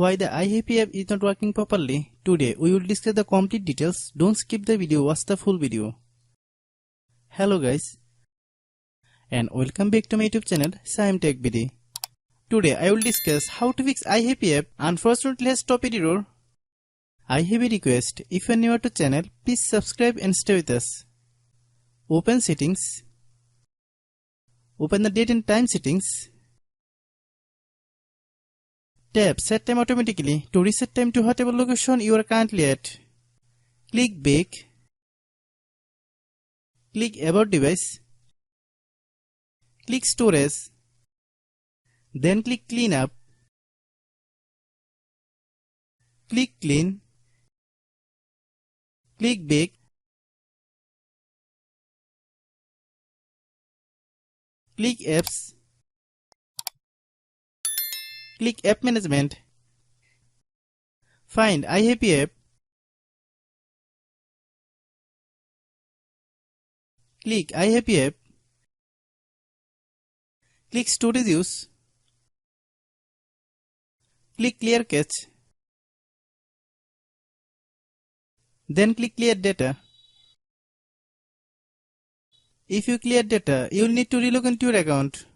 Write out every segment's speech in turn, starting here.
Why the iHappy app is not working properly? Today we will discuss the complete details. Don't skip the video, watch the full video. Hello guys, and welcome back to my YouTube channel Shaem Tech BD. Today I will discuss how to fix iHappy app. Unfortunately has stopped error. I have a request. If you are new to channel, please subscribe and stay with us. Open settings. Open the date and time settings. Tap set time automatically to reset time to whatever location you are currently at. Click back. Click about device. Click storage. Then click clean up. Click clean. Click back. Click apps. Click app management. Find iHappy app. Click iHappy app. Click storage use. Click clear cache. Then click clear data. If you clear data, you will need to relog into your account.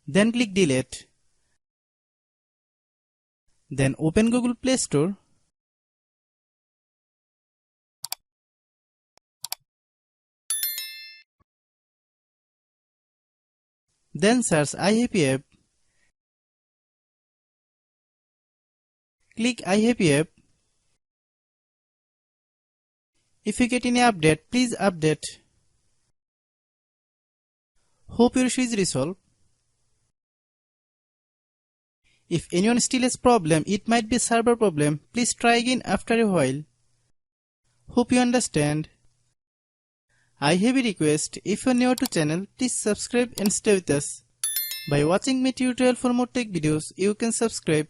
Then click delete. Then open Google Play Store. Then search iHappy app. Click iHappy app. If you get any update, please update. Hope your issue is resolved. If anyone still has problem, it might be server problem. Please try again after a while. Hope you understand. I have a request. If you are new to channel, please subscribe and stay with us. By watching my tutorial for more tech videos, you can subscribe.